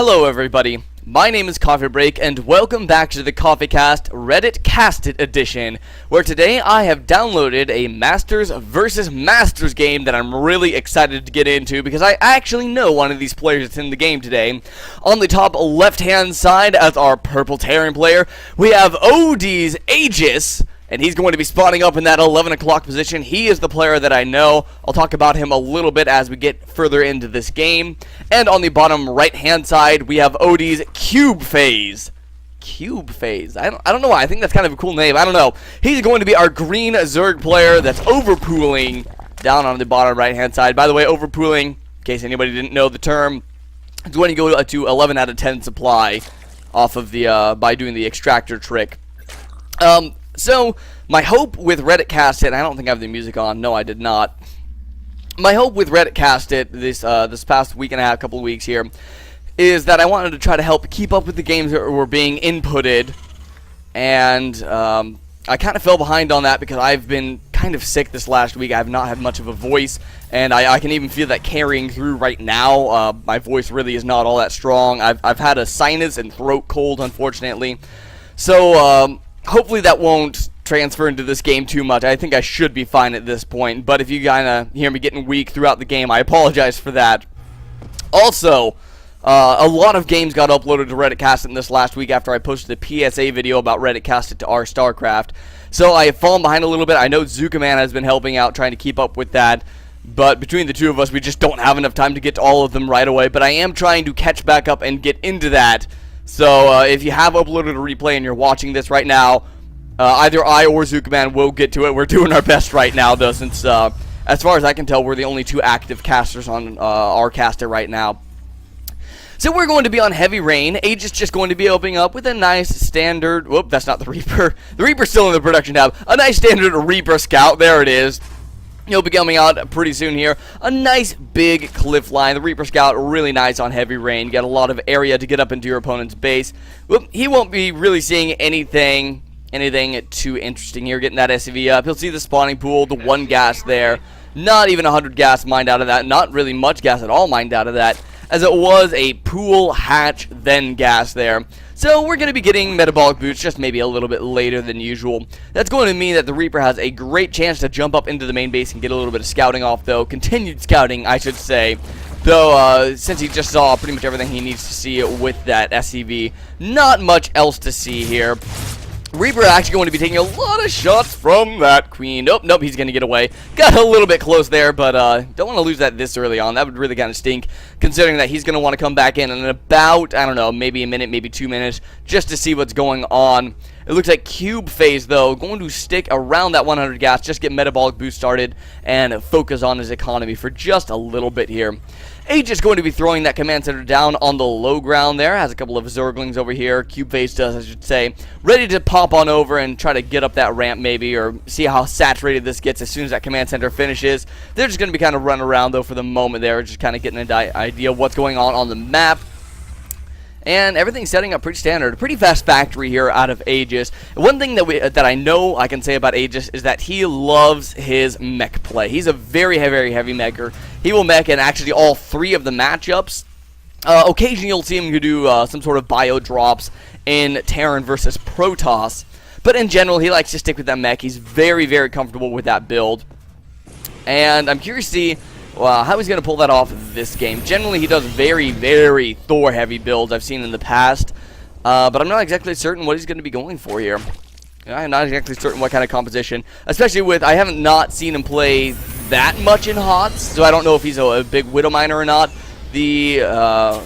Hello everybody, my name is Coffee Break and welcome back to the CubePhase RainCastIt edition, where today I have downloaded a Masters vs. Masters game that I'm really excited to get into because I actually know one of these players that's in the game today. On the top left hand side as our purple Terran player, we have OD's Aegis. And he's going to be spawning up in that 11 o'clock position. He is the player that I know. I'll talk about him a little bit as we get further into this game. And on the bottom right-hand side, we have OD's CubePhase. CubePhase. I don't know why. I think that's kind of a cool name. I don't know. He's going to be our green Zerg player that's overpooling down on the bottom right-hand side. By the way, overpooling, in case anybody didn't know the term, is when you go to 11 out of 10 supply off of the by doing the extractor trick. So, my hope with RainCastIt, I don't think I have the music on, no I did not. My hope with RainCastIt this past week and a half, couple of weeks here, is that I wanted to try to help keep up with the games that were being inputted. And I kind of fell behind on that because I've been kind of sick this last week. I have not had much of a voice, and I can even feel that carrying through right now. My voice really is not all that strong. I've had a sinus and throat cold, unfortunately. So, hopefully that won't transfer into this game too much. I think I should be fine at this point, but if you kind of hear me getting weak throughout the game, I apologize for that. Also, a lot of games got uploaded to RainCastIt in this last week after I posted a PSA video about RainCastIt to our StarCraft. So I have fallen behind a little bit. I know Zukaman has been helping out trying to keep up with that, but between the two of us, we just don't have enough time to get to all of them right away. But I am trying to catch back up and get into that. So, if you have uploaded a replay and you're watching this right now, either I or Zukaman will get to it. We're doing our best right now, though, since, as far as I can tell, we're the only two active casters on our caster right now. So we're going to be on Heavy Rain. Aegis just going to be opening up with a nice standard... Whoop, that's not the Reaper. The Reaper's still in the production tab. A nice standard Reaper Scout. There it is. He'll be coming out pretty soon here. A nice big cliff line. The Reaper Scout, really nice on Heavy Rain. You got a lot of area to get up into your opponent's base. Whoop, he won't be really seeing anything too interesting here. Getting that SCV up. He'll see the spawning pool, the one gas there. Not even 100 gas mined out of that. Not really much gas at all mined out of that, as it was a pool, hatch, then gas there. So we're going to be getting metabolic boots just maybe a little bit later than usual. That's going to mean that the Reaper has a great chance to jump up into the main base and get a little bit of scouting off, though. Continued scouting, I should say. Though, since he just saw pretty much everything he needs to see with that SCV, not much else to see here. Reaper actually going to be taking a lot of shots from that queen. Nope, he's going to get away. Got a little bit close there, but don't want to lose that this early on. That would really kind of stink, considering that he's going to want to come back in about, I don't know, maybe a minute, maybe 2 minutes, just to see what's going on. It looks like CubePhase, though, going to stick around that 100 gas, just get metabolic boost started, and focus on his economy for just a little bit here. Aegis going to be throwing that command center down on the low ground there. Has a couple of Zerglings over here. CubePhase does, I should say. Ready to pop on over and try to get up that ramp maybe, or see how saturated this gets as soon as that command center finishes. They're just going to be kind of running around, though, for the moment there. Just kind of getting an idea of what's going on the map. And everything's setting up pretty standard. A pretty fast factory here out of Aegis. One thing that I know I can say about Aegis is that he loves his mech play. He's a very heavy mecher. He will mech in actually all three of the matchups. Occasionally you'll see him do some sort of bio drops in Terran versus Protoss. But in general, he likes to stick with that mech. He's very comfortable with that build. And I'm curious to see how he's going to pull that off this game. Generally, he does very Thor-heavy builds I've seen in the past. But I'm not exactly certain what he's going to be going for here. I'm not exactly certain what kind of composition. Especially with, I haven't not seen him play that much in HOTS, so I don't know if he's a big Widow Miner or not. The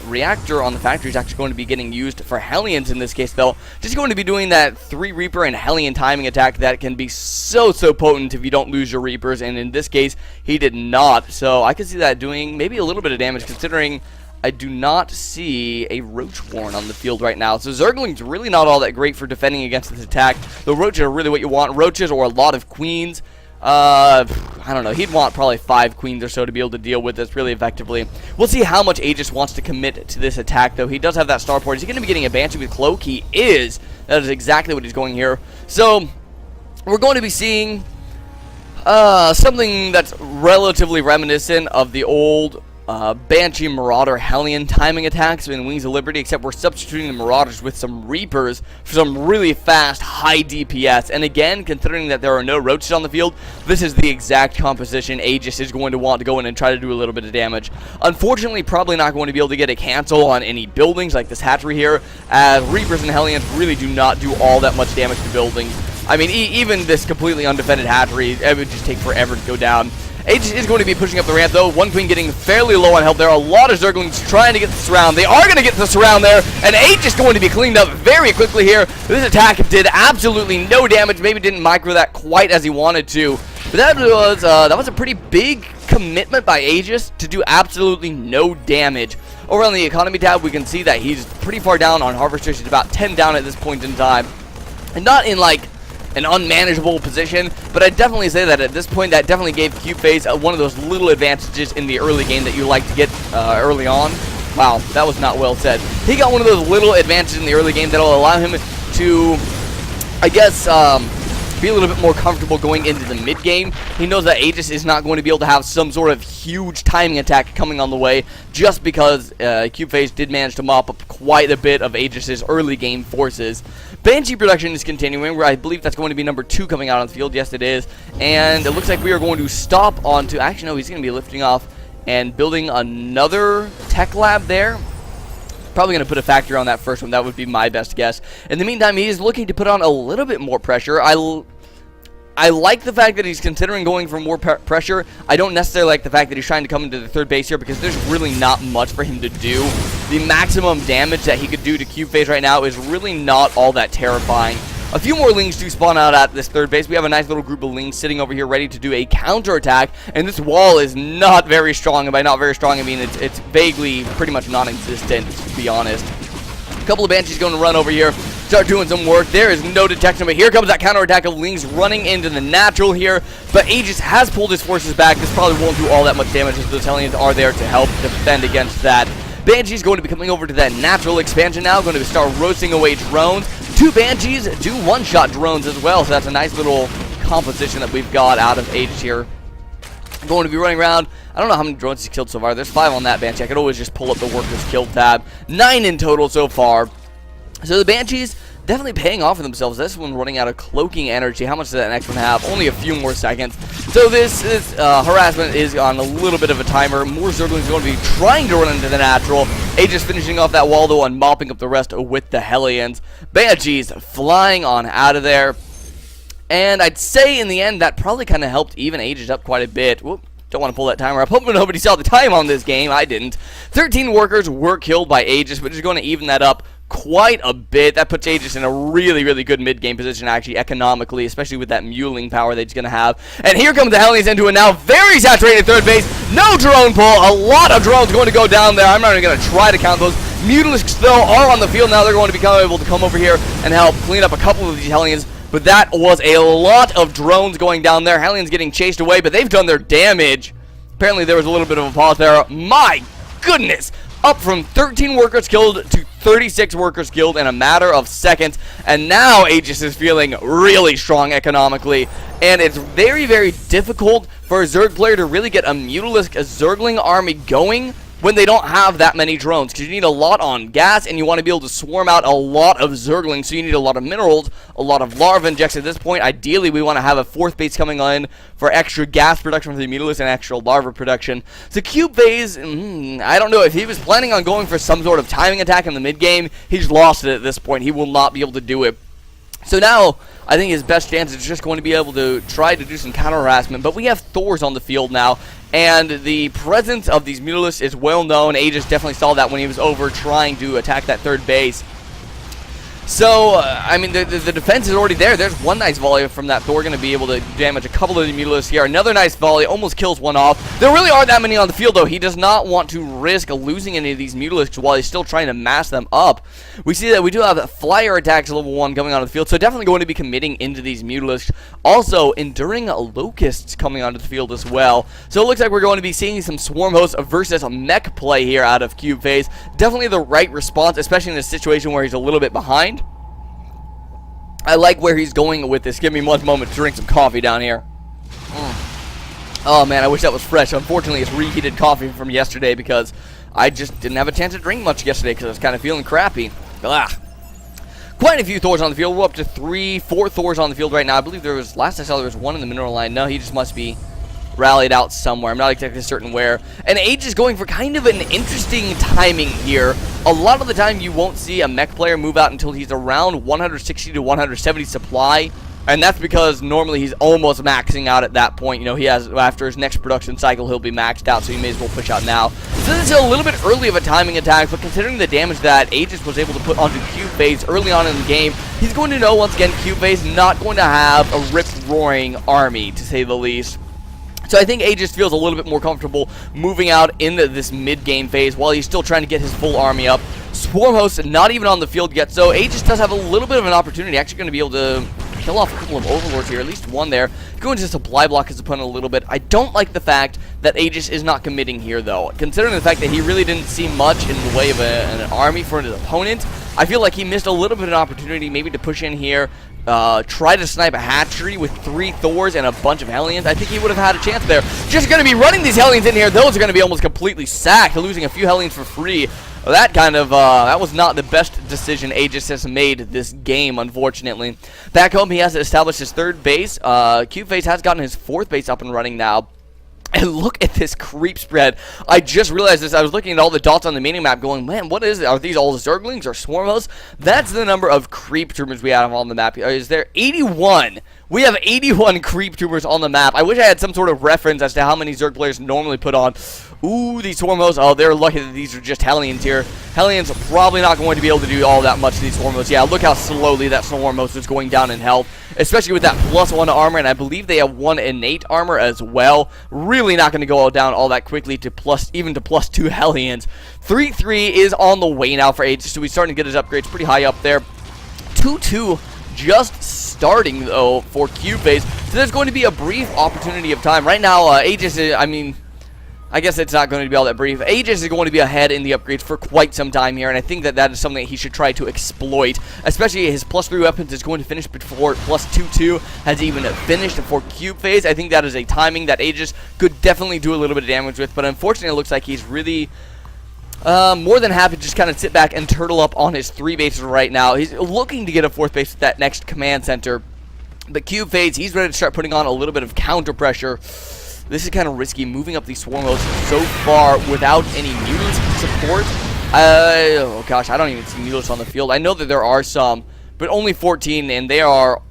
reactor on the factory is actually going to be getting used for Hellions in this case, though. Just going to be doing that 3 Reaper and Hellion timing attack that can be so potent if you don't lose your Reapers, and in this case, he did not. So I could see that doing maybe a little bit of damage, considering I do not see a Roach Warren on the field right now. So Zergling's really not all that great for defending against this attack. The Roaches are really what you want. Roaches or a lot of Queens. I don't know. He'd want probably 5 queens or so to be able to deal with this really effectively. We'll see how much Aegis wants to commit to this attack, though. He does have that starport. Is he going to be getting a Banshee with Cloak? He is. That is exactly what he's going here. So, we're going to be seeing something that's relatively reminiscent of the old Banshee, Marauder, Hellion timing attacks in Wings of Liberty, except we're substituting the Marauders with some Reapers for some really fast, high DPS. And again, considering that there are no roaches on the field, this is the exact composition Aegis is going to want to go in and try to do a little bit of damage. Unfortunately, probably not going to be able to get a cancel on any buildings like this hatchery here, as Reapers and Hellions really do not do all that much damage to buildings. I mean, even this completely undefended hatchery, it would just take forever to go down. Aegis is going to be pushing up the ramp, though. One Queen getting fairly low on health. There are a lot of Zerglings trying to get the surround. They are going to get the surround there, and Aegis going to be cleaned up very quickly here. This attack did absolutely no damage. Maybe didn't micro that quite as he wanted to. But that was a pretty big commitment by Aegis to do absolutely no damage. Over on the economy tab, we can see that he's pretty far down on Harvesters. He's about 10 down at this point in time. And not in, like, an unmanageable position, but I'd definitely say that at this point that definitely gave CubePhase one of those little advantages in the early game that you like to get early on. Wow, that was not well said. He got one of those little advantages in the early game that'll allow him to, I guess, be a little bit more comfortable going into the mid game. He knows that Aegis is not going to be able to have some sort of huge timing attack coming on the way, just because CubePhase did manage to mop up quite a bit of Aegis's early game forces. Banshee production is continuing, where I believe that's going to be number 2 coming out on the field. Yes, it is. And it looks like we are going to stop onto, actually no, he's going to be lifting off and building another tech lab there. Probably going to put a factory on that first one. That would be my best guess. In the meantime, he is looking to put on a little bit more pressure. I like the fact that he's considering going for more pressure. I don't necessarily like the fact that he's trying to come into the third base here, because there's really not much for him to do. The maximum damage that he could do to CubePhase right now is really not all that terrifying. A few more Lings do spawn out at this third base. We have a nice little group of Lings sitting over here ready to do a counterattack, and this wall is not very strong, and by not very strong I mean it's vaguely pretty much non-existent, to be honest. A couple of Banshees going to run over here, start doing some work. There is no detection, but here comes that counterattack of Lings running into the natural here. But Aegis has pulled his forces back. This probably won't do all that much damage, as those Hellions are there to help defend against that. Banshee's going to be coming over to that natural expansion now, going to start roasting away drones. 2 Banshees do one-shot drones as well, so that's a nice little composition that we've got out of Aegis here. Going to be running around. I don't know how many drones he's killed so far. There's 5 on that Banshee. I could always just pull up the workers killed tab. 9 in total so far. So the Banshees definitely paying off for themselves. This one running out of cloaking energy. How much does that next one have? Only a few more seconds. So this harassment is on a little bit of a timer. More Zerglings going to be trying to run into the natural. Aegis finishing off that wall though and mopping up the rest with the Hellions. Banshees flying on out of there. And I'd say in the end that probably kind of helped even Aegis up quite a bit. Whoop. Don't want to pull that timer up. Hoping nobody saw the time on this game. I didn't. 13 workers were killed by Aegis, which is going to even that up quite a bit. That puts Aegis in a really, really good mid-game position, actually, economically, especially with that muling power that he's going to have. And here comes the Hellions into a now very saturated third base. No drone pull. A lot of drones going to go down there. I'm not even going to try to count those. Mutalisks, though, are on the field now. They're going to be able to come over here and help clean up a couple of these Hellions. But that was a lot of drones going down there. Hellions getting chased away, but they've done their damage. Apparently there was a little bit of a pause there. My goodness! Up from 13 workers killed to 36 workers killed in a matter of seconds. And now Aegis is feeling really strong economically. And it's very, very difficult for a Zerg player to really get a Mutalisk Zergling army going when they don't have that many drones, because you need a lot on gas, and you want to be able to swarm out a lot of Zerglings, so you need a lot of minerals, a lot of larva injects at this point. Ideally, we want to have a 4th base coming in for extra gas production for the Mutalisk and extra larva production. So CubePhase, I don't know if he was planning on going for some sort of timing attack in the mid-game. He's lost it at this point. He will not be able to do it. So now, I think his best chance is just going to be able to try to do some counter-harassment, but we have Thors on the field now, and the presence of these Mutalisks is well known. Aegis definitely saw that when he was over trying to attack that third base. So, I mean, the defense is already there. There's one nice volley from that Thor, going to be able to damage a couple of the Mutalisks here. Another nice volley, almost kills one off. There really aren't that many on the field, though. He does not want to risk losing any of these Mutalisks while he's still trying to mass them up. We see that we do have flyer attacks level 1 coming onto the field, so definitely going to be committing into these Mutalisks. Also, enduring locusts coming onto the field as well. So it looks like we're going to be seeing some swarm hosts versus a mech play here out of CubePhase. Definitely the right response, especially in a situation where he's a little bit behind. I like where he's going with this. Give me one moment to drink some coffee down here. Oh man, I wish that was fresh. Unfortunately, it's reheated coffee from yesterday because I just didn't have a chance to drink much yesterday because I was kind of feeling crappy. Ah. Quite a few Thors on the field. We're up to 4 Thors on the field right now. I believe there was, last I saw, there was one in the mineral line. No, he just must be rallied out somewhere. I'm not exactly certain where. And Aegis is going for kind of an interesting timing here. A lot of the time you won't see a mech player move out until he's around 160 to 170 supply. And that's because normally he's almost maxing out at that point. You know, he has, after his next production cycle, he'll be maxed out, so he may as well push out now. So this is a little bit early of a timing attack, but considering the damage that Aegis was able to put onto CubePhase early on in the game, he's going to know, once again, CubePhase not going to have a rip-roaring army, to say the least. So I think Aegis feels a little bit more comfortable moving out into this mid-game phase while he's still trying to get his full army up. Swarm host not even on the field yet, so Aegis does have a little bit of an opportunity. Actually going to be able to kill off a couple of overlords here, at least one there. Going to supply block his opponent a little bit. I don't like the fact that Aegis is not committing here, though. Considering the fact that he really didn't see much in the way of an army for his opponent, I feel like he missed a little bit of an opportunity maybe to push in here, try to snipe a hatchery with 3 Thors and a bunch of Hellions. I think he would have had a chance there. Just going to be running these Hellions in here. Those are going to be almost completely sacked, losing a few Hellions for free. That kind of, that was not the best decision Aegis has made this game, unfortunately. Back home, he has established his 3rd base. CubePhase has gotten his 4th base up and running now. And look at this creep spread. I just realized this. I was looking at all the dots on the minimap going, man, what is it? Are these all Zerglings or Swarm hosts? That's the number of creep tumors we have on the map. Is there 81? We have 81 creep tumors on the map. I wish I had some sort of reference as to how many Zerg players normally put on. Ooh, these Swarm hosts. Oh, they're lucky that these are just Hellions here. Hellions are probably not going to be able to do all that much to these Swarm hosts. Yeah, look how slowly that Swarm host is going down in health, especially with that +1 armor, and I believe they have 1 innate armor as well. Really not going to go down all that quickly to even to +2 Hellions. 3-3 is on the way now for Aegis, so he's starting to get his upgrades pretty high up there. 2-2 just starting, though, for CubePhase, so there's going to be a brief opportunity of time. Right now, Aegis is, I guess it's not going to be all that brief. Aegis is going to be ahead in the upgrades for quite some time here, and I think that that is something that he should try to exploit. Especially his +3 weapons is going to finish before +2-2 has even finished for CubePhase. I think that is a timing that Aegis could definitely do a little bit of damage with, but unfortunately it looks like he's really more than happy to just kind of sit back and turtle up on his 3 bases right now. He's looking to get a 4th base at that next command center, but CubePhase, he's ready to start putting on a little bit of counter pressure. This is kind of risky, moving up these Swarm hosts so far without any mutants support. Oh gosh, I don't even see mutants on the field. I know that there are some, but only 14, and they are,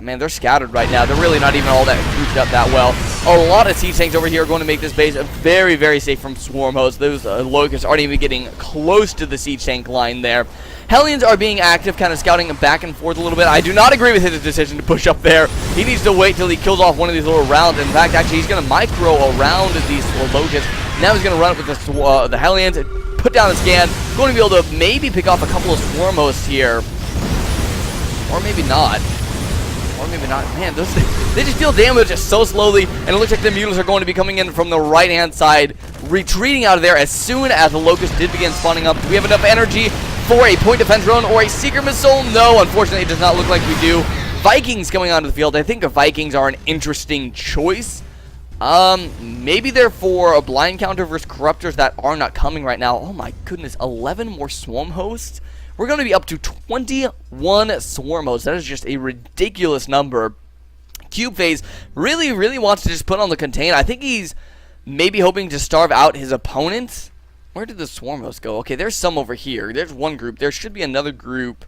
man, they're scattered right now. They're really not even all that grouped up that well. A lot of siege tanks over here are going to make this base very, very safe from Swarm hosts. Those locusts aren't even getting close to the siege tank line there. Hellions are being active, kind of scouting back and forth a little bit. I do not agree with his decision to push up there. He needs to wait till he kills off one of these little rounds. In fact, actually, he's going to micro around these locusts. Now he's going to run up with the Hellions, put down a scan. Going to be able to maybe pick off a couple of Swarm hosts here. Or maybe not. Or maybe not. Man, they just deal damage just so slowly, and it looks like the mutants are going to be coming in from the right-hand side, retreating out of there as soon as the Locust did begin spawning up. Do we have enough energy for a point defense drone or a seeker missile? No, unfortunately, it does not look like we do. Vikings coming onto the field. I think the Vikings are an interesting choice. Maybe they're for a blind counter versus corruptors that are not coming right now. Oh my goodness, 11 more Swarm hosts? We're going to be up to 21 Swarm hosts. That is just a ridiculous number. CubePhase really, really wants to just put on the contain. I think he's maybe hoping to starve out his opponents. Where did the Swarm hosts go? Okay, there's some over here. There's one group. There should be another group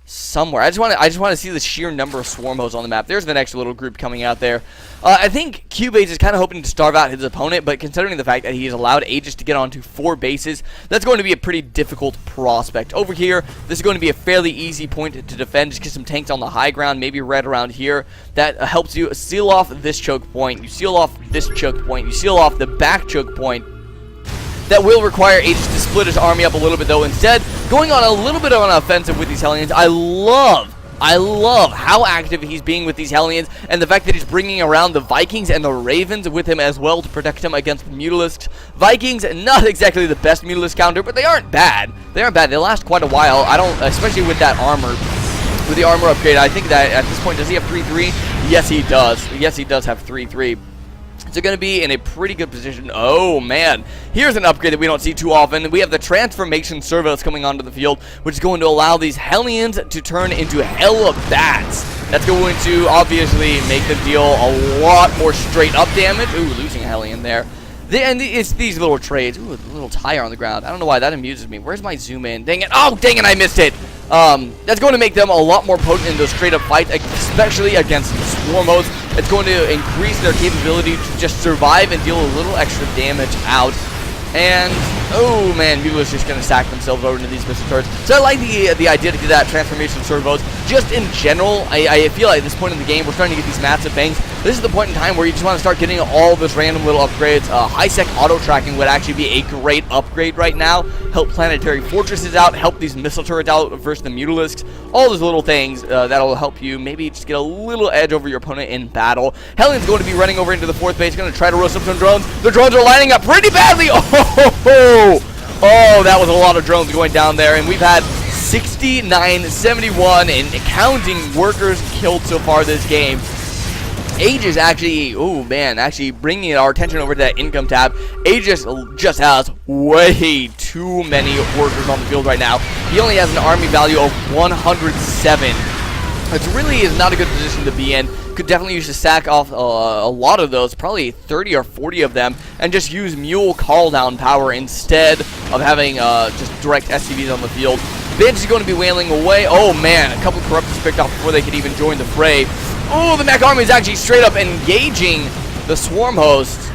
somewhere. I just want to see the sheer number of Swarm hosts on the map. There's the next little group coming out there. I think CubePhase is kind of hoping to starve out his opponent, but considering the fact that he's allowed Aegis to get onto 4 bases, that's going to be a pretty difficult prospect. Over here, this is going to be a fairly easy point to defend. Just get some tanks on the high ground, maybe right around here. That helps you seal off this choke point. You seal off this choke point. You seal off the back choke point. That will require Aegis to split his army up a little bit, though. Instead, going on a little bit of an offensive with these Hellions. I love how active he's being with these Hellions, and the fact that he's bringing around the Vikings and the Ravens with him as well to protect him against Mutalisks. Vikings, not exactly the best Mutalisk counter, but they aren't bad. They aren't bad. They last quite a while. Especially with that armor, with the armor upgrade. I think that at this point, does he have 3-3? Yes, he does. Yes, he does have 3-3. So going to be in a pretty good position. Oh, man. Here's an upgrade that we don't see too often. We have the transformation servos coming onto the field, which is going to allow these Hellions to turn into Hella Bats. That's going to obviously make them deal a lot more straight up damage. Ooh, losing a Hellion there. And it's these little trades. Ooh, a little tire on the ground. I don't know why that amuses me. Where's my zoom in? Dang it. Oh, dang it, I missed it. That's going to make them a lot more potent in those straight up fights, especially against the Swarm hosts. It's going to increase their capability to just survive and deal a little extra damage out. And, oh man, people are just going to stack themselves over into these missile turrets. So I like the idea to do that transformation servos. Just in general, I feel like at this point in the game, we're starting to get these massive bangs. This is the point in time where you just want to start getting all this random little upgrades. High-sec auto-tracking would actually be a great upgrade right now. Help planetary fortresses out, help these missile turrets out versus the Mutalisks. All those little things that'll help you maybe just get a little edge over your opponent in battle. Hellion's going to be running over into the 4th base, going to try to roast up some drones. The drones are lining up pretty badly. Oh, that was a lot of drones going down there, and we've had 69, 71, and counting workers killed so far this game. Aegis actually, oh man, actually bringing our attention over to that income tab. Aegis just has way too many workers on the field right now. He only has an army value of 107. It really is not a good position to be in. Could definitely use to stack off a lot of those, probably 30 or 40 of them, and just use mule call down power instead of having just direct SCVs on the field. Bench is going to be wailing away. Oh man, a couple corruptors picked off before they could even join the fray. Oh, the mech army is actually straight up engaging the swarm hosts.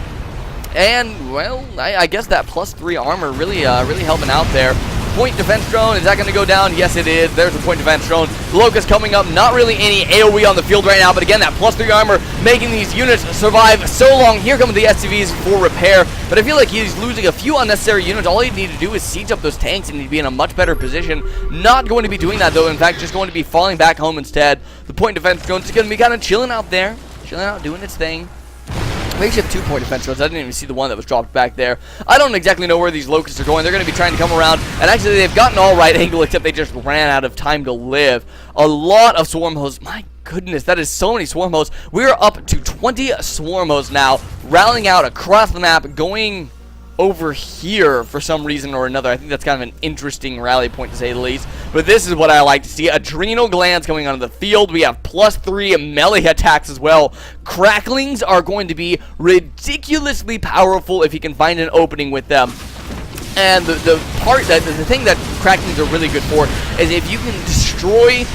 And, well, I guess that +3 armor really helping out there. Point defense drone, is that going to go down? Yes, it is. There's a point defense drone. Locust coming up. Not really any AoE on the field right now, but again, that +3 armor making these units survive so long. Here come the SCVs for repair, but I feel like he's losing a few unnecessary units. All you need to do is siege up those tanks and he'd be in a much better position. Not going to be doing that, though. In fact, just going to be falling back home instead. The point defense drone is going to be kind of chilling out there. Chilling out, doing its thing. We actually have 2 point defense drones. I didn't even see the one that was dropped back there. I don't exactly know where these locusts are going. They're going to be trying to come around, and actually they've gotten all right angle, except they just ran out of time to live. A lot of swarm hosts. My goodness, that is so many swarm hosts. We're up to 20 swarm hosts now, rallying out across the map, going over here for some reason or another. I think that's kind of an interesting rally point to say the least. But this is what I like to see. Adrenal glands coming onto the field. We have +3 melee attacks as well. Cracklings are going to be ridiculously powerful if you can find an opening with them. And the thing that cracklings are really good for is if you can destroy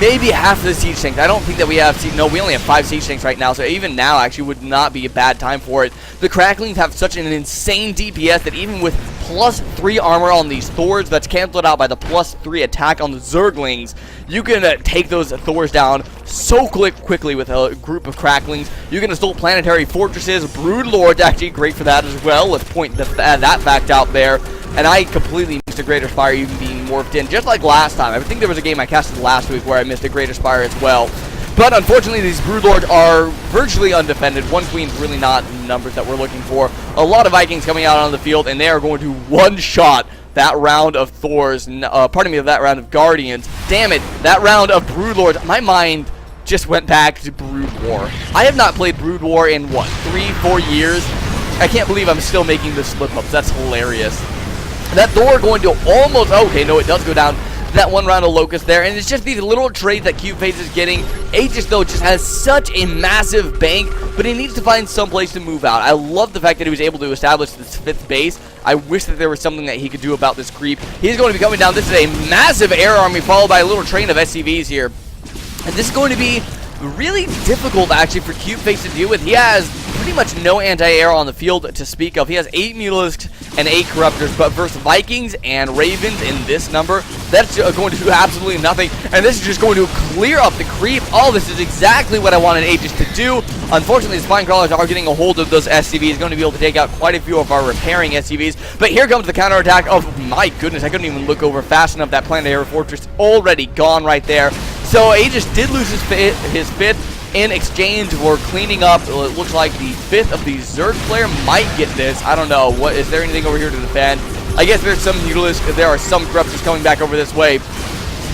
maybe half of the siege tanks. I don't think that we have, no, we only have 5 siege tanks right now, so even now actually would not be a bad time for it. The cracklings have such an insane DPS that even with +3 armor on these Thors, that's canceled out by the +3 attack on the Zerglings, you can take those Thors down so quickly with a group of cracklings. You can install planetary fortresses. Broodlord's actually great for that as well. Let's point that fact out there. And I completely missed a Greater Spire even being morphed in, just like last time. I think there was a game I casted last week where I missed a Greater Spire as well. But unfortunately, these Broodlords are virtually undefended. 1 Queen's really not numbers that we're looking for. A lot of Vikings coming out on the field, and they are going to one-shot that round of Thors, that round of Guardians. Damn it, that round of Broodlords. My mind just went back to Brood War. I have not played Brood War in, what, 3-4 years? I can't believe I'm still making the slip-ups. That's hilarious. That Thor going to almost, okay, no, it does go down. That one round of Locust there, and it's just these little trades that CubePhase is getting. Aegis, though, just has such a massive bank, but he needs to find some place to move out. I love the fact that he was able to establish this 5th base. I wish that there was something that he could do about this creep. He's going to be coming down. This is a massive air army followed by a little train of SCVs here. And this is going to be really difficult, actually, for CubePhase to deal with. He has pretty much no anti-air on the field to speak of. He has 8 Mutalisks and 8 Corruptors, but versus Vikings and Ravens in this number, that's going to do absolutely nothing, and this is just going to clear up the creep. Oh, this is exactly what I wanted Aegis to do. Unfortunately, the Spine Crawlers are getting a hold of those SCVs, going to be able to take out quite a few of our repairing SCVs, but here comes the counterattack. Oh, my goodness, I couldn't even look over fast enough. That planetary fortress already gone right there. So Aegis did lose his 5th in exchange for cleaning up. It looks like the 5th of the Zerg player might get this. I don't know. What is there anything over here to defend? I guess there's some Mutalisks. There are some Corruptors coming back over this way.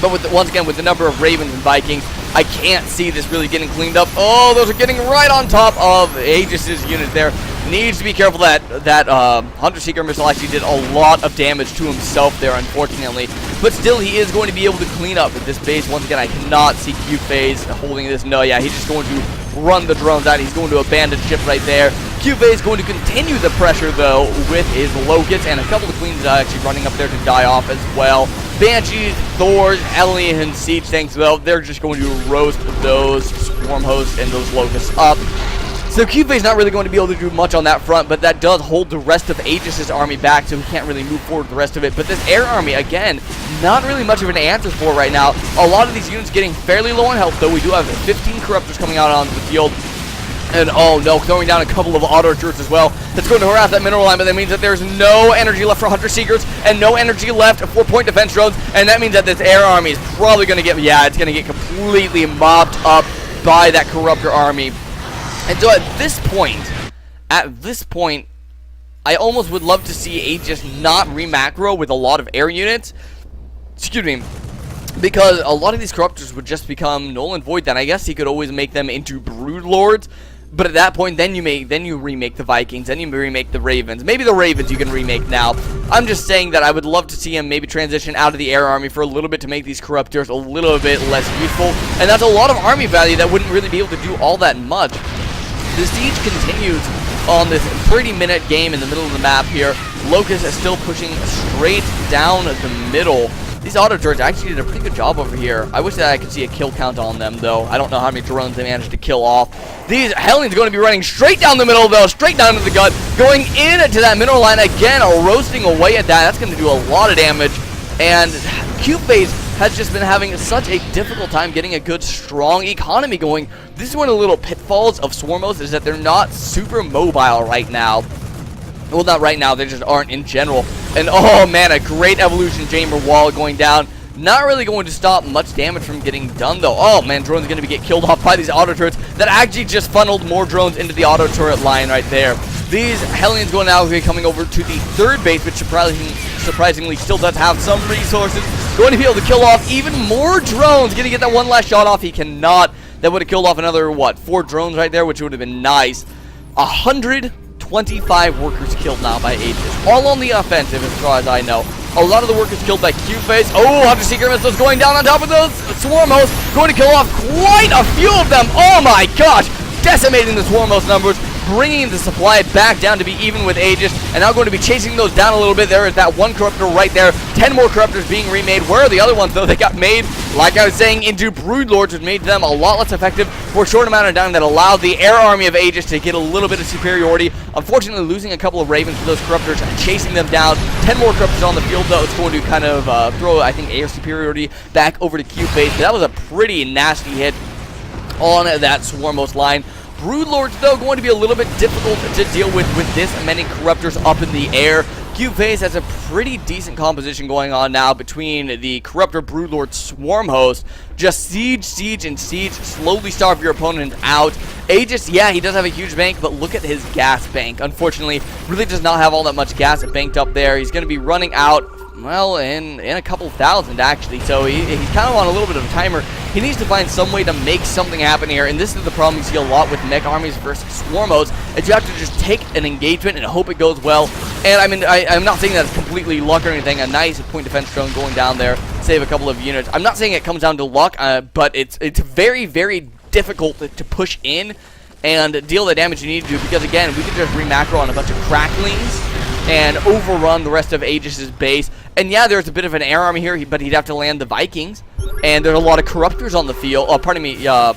But once again, with the number of Ravens and Vikings, I can't see this really getting cleaned up. Oh, those are getting right on top of Aegis's unit there. Needs to be careful that Hunter Seeker missile actually did a lot of damage to himself there, unfortunately. But still, he is going to be able to clean up with this base. Once again, I cannot see CubePhase holding this. No, yeah, he's just going to run the drones out. He's going to abandon ship right there. CubePhase going to continue the pressure, though, with his Locusts, and a couple of Queens actually running up there to die off as well. Banshees, Thors, Alien, and Siege Tanks, though, they're just going to roast those Swarm Hosts and those Locusts up. So CubePhase not really going to be able to do much on that front, but that does hold the rest of Aegis's army back, so he can't really move forward the rest of it. But this air army, again, not really much of an answer for right now. A lot of these units getting fairly low on health, though. We do have 15 Corruptors coming out onto the field. And oh no, throwing down a couple of auto turrets as well. That's going to harass that mineral line, but that means that there's no energy left for Hunter Seekers and no energy left for point defense drones. And that means that this air army is probably going to get, yeah, it's going to get completely mopped up by that Corruptor army. And so at this point, I almost would love to see Aegis not re-macro with a lot of air units. Excuse me. Because a lot of these Corruptors would just become null and void. Then I guess he could always make them into Brood Lords. But at that point, then you remake the Vikings, then you remake the Ravens. Maybe the Ravens you can remake now. I'm just saying that I would love to see him maybe transition out of the air army for a little bit to make these Corruptors a little bit less useful. And that's a lot of army value that wouldn't really be able to do all that much. The siege continues on this 30-minute game in the middle of the map here. Locust is still pushing straight down the middle. These auto turrets actually did a pretty good job over here. I wish that I could see a kill count on them, though. I don't know how many drones they managed to kill off. These Hellions are going to be running straight down the middle, though, straight down to the gut, going into that mineral line again, roasting away at that. That's going to do a lot of damage. And CubePhase has just been having such a difficult time getting a good, strong economy going. This is one of the little pitfalls of Swarmos, is that they're not super mobile right now. Well, not right now, they just aren't in general. And oh man, a great evolution chamber wall going down. Not really going to stop much damage from getting done, though. Oh man, drones going to get killed off by these auto turrets that actually just funneled more drones into the auto turret line right there. These Hellions going now be coming over to the third base, which surprisingly still does have some resources. Going to be able to kill off even more drones. Going to get that one last shot off. He cannot. That would have killed off another, what, 4 drones right there, which would have been nice. 125 workers killed now by Aegis. All on the offensive, as far as I know. A lot of the workers killed by CubePhase. Oh, Hunter Seeker missiles going down on top of those Swarm Hosts. Going to kill off quite a few of them. Oh my gosh. Decimating the Swarm Host numbers. Bringing the supply back down to be even with Aegis. And now going to be chasing those down a little bit. There is that one Corruptor right there. 10 more Corruptors being remade. Where are the other ones, though? They got made, like I was saying, into Brood Lords, which made them a lot less effective for a short amount of time. That allowed the air army of Aegis to get a little bit of superiority. Unfortunately, losing a couple of Ravens to those Corruptors, chasing them down. 10 more Corruptors on the field, though. It's going to kind of throw, I think, air superiority back over to CubePhase. But that was a pretty nasty hit on that Swarmos line. Brood Lords, though, going to be a little bit difficult to deal with this many Corruptors up in the air. CubePhase has a pretty decent composition going on now between the Corruptor, Brood Lord, Swarm Host. Just siege, siege, and siege. Slowly starve your opponent out. Aegis, yeah, he does have a huge bank, but look at his gas bank. Unfortunately, really does not have all that much gas banked up there. He's going to be running out, well, in a couple thousand, actually. So he's kind of on a little bit of a timer. He needs to find some way to make something happen here, and this is the problem you see a lot with mech armies versus Swarmos, is you have to just take an engagement and hope it goes well. And I mean, I'm not saying that it's completely luck or anything. A nice point defense drone going down there, save a couple of units. I'm not saying it comes down to luck, but it's very, very difficult to push in and deal the damage you need to do, because again, we can just re-macro on a bunch of cracklings and overrun the rest of Aegis's base. And yeah, there's a bit of an air army here, but he'd have to land the Vikings. And there's a lot of Corruptors on the field.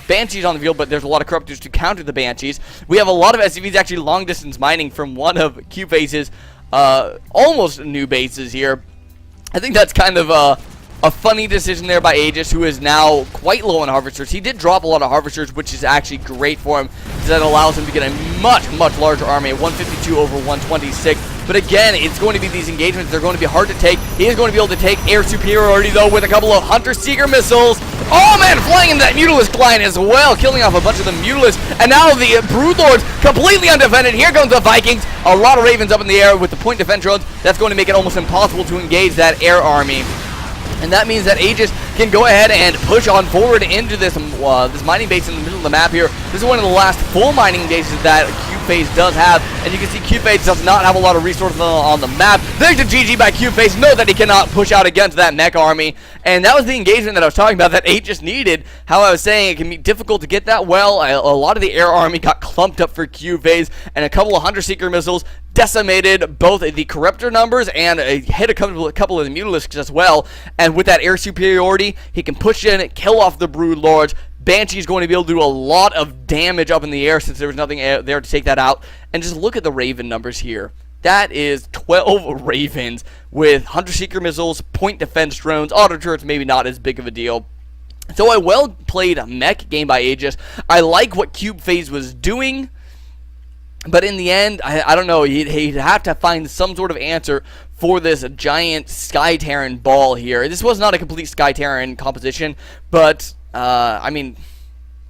Banshees on the field, but there's a lot of Corruptors to counter the Banshees. We have a lot of SCVs actually long-distance mining from one of CubePhase's almost new bases here. I think that's kind of a funny decision there by Aegis, who is now quite low on Harvesters. He did drop a lot of Harvesters, which is actually great for him, because that allows him to get a much, much larger army at 152 over 126. But again, it's going to be these engagements. They're going to be hard to take. He is going to be able to take air superiority, though, with a couple of Hunter Seeker missiles. Oh, man, flying into that Mutalisk line as well, killing off a bunch of the Mutalisks. And now the Brood Lords completely undefended. Here comes the Vikings. A lot of Ravens up in the air with the point defense drones. That's going to make it almost impossible to engage that air army. And that means that Aegis can go ahead and push on forward into this this mining base in the middle of the map here. This is one of the last full mining bases that CubePhase does have, and you can see CubePhase does not have a lot of resources on the map. There's a GG by CubePhase. Know that he cannot push out against that mech army, and that was the engagement that I was talking about that Aegis needed. How I was saying it can be difficult to get that well. A lot of the air army got clumped up for CubePhase, and a couple of Hunter Seeker missiles decimated both the Corruptor numbers and hit a couple of the Mutalisks as well. And with that air superiority, he can push in, kill off the Brood Lords. Banshee's going to be able to do a lot of damage up in the air since there was nothing there to take that out. And just look at the Raven numbers here. That is 12 Ravens with Hunter Seeker missiles, point defense drones, auto turrets, maybe not as big of a deal. So a well-played mech game by Aegis. I like what CubePhase was doing, but in the end, I don't know, he'd have to find some sort of answer for this giant Sky Terran ball here. This was not a complete Sky Terran composition, but, I mean,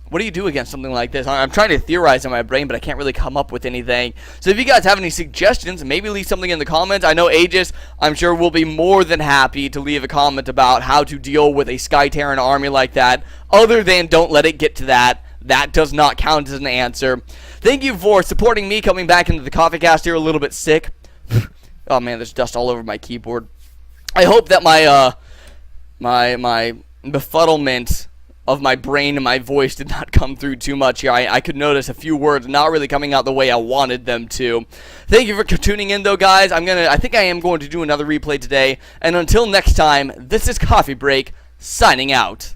what do you do against something like this? I'm trying to theorize in my brain, but I can't really come up with anything. So if you guys have any suggestions, maybe leave something in the comments. I know Aegis, I'm sure, will be more than happy to leave a comment about how to deal with a Sky Terran army like that, other than don't let it get to that. That does not count as an answer. Thank you for supporting me coming back into the CoffeeCast here a little bit sick. Oh man, there's dust all over my keyboard. I hope that my my befuddlement of my brain and my voice did not come through too much here. I could notice a few words not really coming out the way I wanted them to. Thank you for tuning in though, guys. I think I am going to do another replay today. And until next time, this is Coffee Break signing out.